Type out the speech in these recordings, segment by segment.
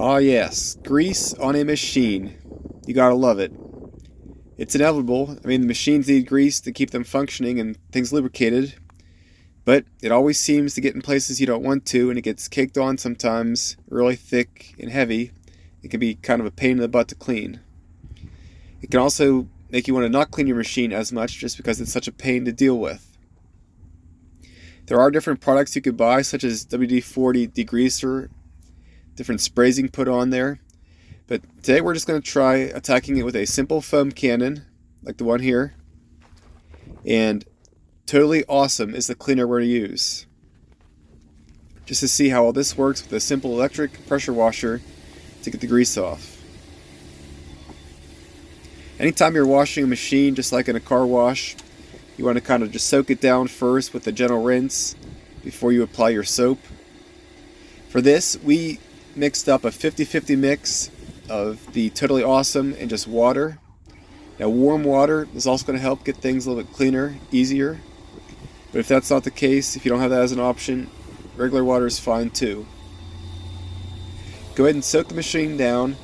Ah yes, grease on a machine. You gotta love it. It's inevitable. I mean, the machines need grease to keep them functioning and things lubricated. But it always seems to get in places you don't want to, and it gets caked on sometimes, really thick and heavy. It can be kind of a pain in the butt to clean. It can also make you want to not clean your machine as much just because it's such a pain to deal with. There are different products you could buy, such as WD-40 degreaser, different sprays you can put on there. But today we're just going to try attacking it with a simple foam cannon, like the one here. And Totally Awesome is the cleaner we're going to use. Just to see how all this works with a simple electric pressure washer to get the grease off. Anytime you're washing a machine, just like in a car wash, you want to kind of just soak it down first with a gentle rinse before you apply your soap. For this, we mixed up a 50-50 mix of the Totally Awesome and just water. Now, warm water is also going to help get things a little bit cleaner, easier. But if that's not the case, if you don't have that as an option, regular water is fine too. Go ahead and soak the machine down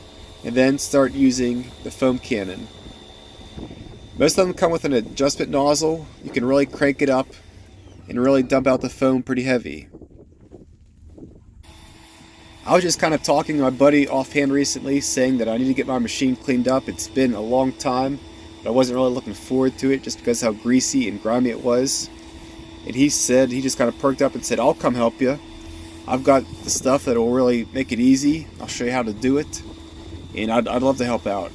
and then start using the foam cannon. Most of them come with an adjustment nozzle. You can really crank it up and really dump out the foam pretty heavy. I was just kind of talking to my buddy offhand recently, saying that I need to get my machine cleaned up. It's been a long time, but I wasn't really looking forward to it just because of how greasy and grimy it was. And he just kind of perked up and said, "I'll come help you. I've got the stuff that will really make it easy. I'll show you how to do it." And I'd love to help out.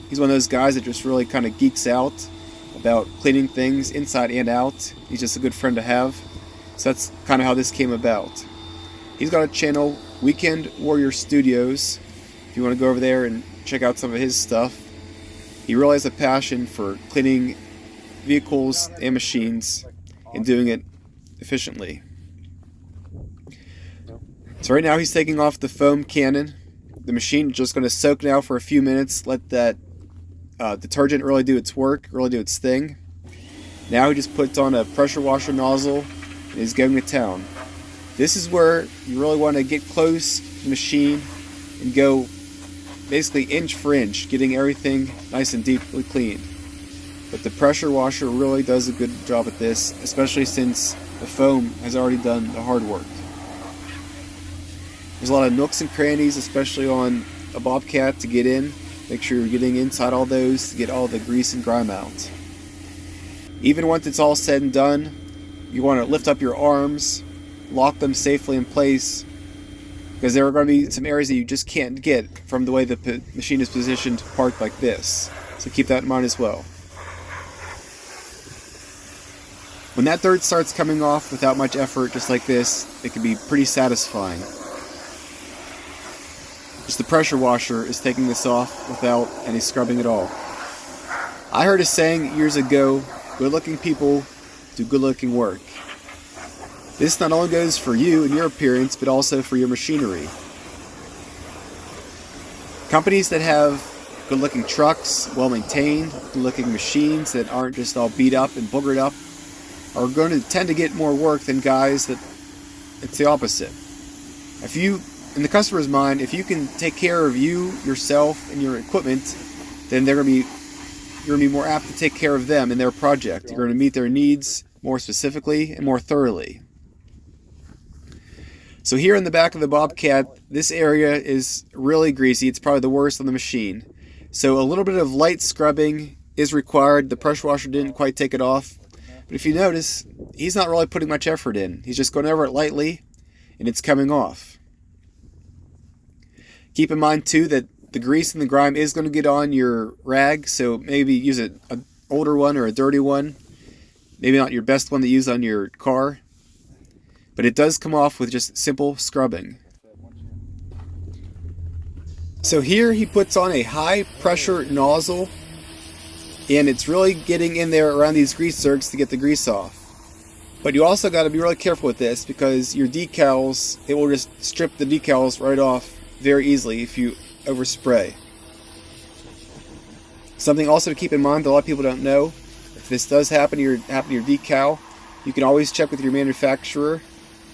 He's one of those guys that just really kind of geeks out about cleaning things inside and out. He's just a good friend to have. So that's kind of how this came about. He's got a channel, Weekend Warrior Studios, if you want to go over there and check out some of his stuff. He really has a passion for cleaning vehicles and machines and doing it efficiently. So right now he's taking off the foam cannon. The machine is just going to soak now for a few minutes, let that detergent really do its work, really do its thing. Now he just puts on a pressure washer nozzle and is going to town. This is where you really want to get close to the machine and go basically inch for inch, getting everything nice and deeply cleaned. But the pressure washer really does a good job at this, especially since the foam has already done the hard work. There's a lot of nooks and crannies, especially on a Bobcat, to get in. Make sure you're getting inside all those to get all the grease and grime out. Even once it's all said and done, you want to lift up your arms, lock them safely in place, because there are going to be some areas that you just can't get from the way the machine is positioned parked like this. So keep that in mind as well. When that dirt starts coming off without much effort, just like this, it can be pretty satisfying. Just the pressure washer is taking this off without any scrubbing at all. I heard a saying years ago, good-looking people do good-looking work. This not only goes for you and your appearance, but also for your machinery. Companies that have good-looking trucks, well-maintained, good-looking machines that aren't just all beat up and boogered up, are going to tend to get more work than guys that it's the opposite. If you, in the customer's mind, if you can take care of you, yourself, and your equipment, then you're going to be more apt to take care of them in their project. You're going to meet their needs more specifically and more thoroughly. So here in the back of the Bobcat, this area is really greasy. It's probably the worst on the machine. So a little bit of light scrubbing is required. The pressure washer didn't quite take it off. But if you notice, he's not really putting much effort in. He's just going over it lightly, and it's coming off. Keep in mind, too, that the grease and the grime is going to get on your rag, so maybe use an older one or a dirty one. Maybe not your best one to use on your car. But it does come off with just simple scrubbing. So here he puts on a high pressure nozzle, and it's really getting in there around these grease zerks to get the grease off. But you also got to be really careful with this, because your decals, it will just strip the decals right off very easily if you overspray. Something also to keep in mind that a lot of people don't know, if this does happen to your decal, you can always check with your manufacturer,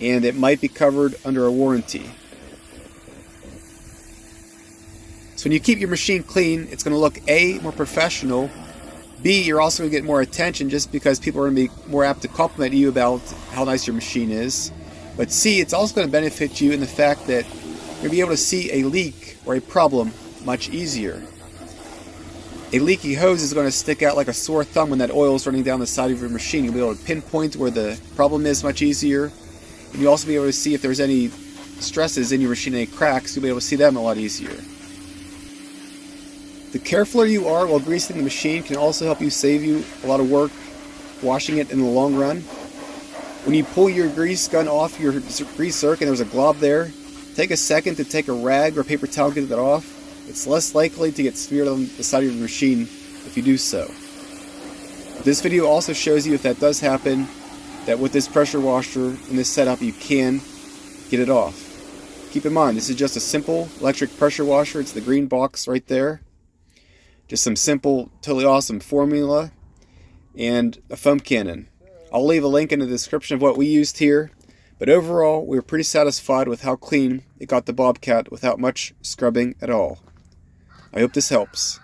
and it might be covered under a warranty. So when you keep your machine clean, it's going to look A, more professional, B, you're also going to get more attention just because people are going to be more apt to compliment you about how nice your machine is. But C, it's also going to benefit you in the fact that you're going to be able to see a leak or a problem much easier. A leaky hose is going to stick out like a sore thumb when that oil is running down the side of your machine. You'll be able to pinpoint where the problem is much easier. And you'll also be able to see if there's any stresses in your machine, any cracks, you'll be able to see them a lot easier. The carefuler you are while greasing the machine can also help you save you a lot of work washing it in the long run. When you pull your grease gun off your grease zerk and there's a glob there, take a second to take a rag or paper towel and get that off. It's less likely to get smeared on the side of your machine if you do so. This video also shows you if that does happen, that with this pressure washer and this setup you can get it off. Keep in mind, this is just a simple electric pressure washer. It's the green box right there. Just some simple, totally awesome formula and a foam cannon. I'll leave a link in the description of what we used here, but overall we were pretty satisfied with how clean it got the Bobcat without much scrubbing at all. I hope this helps.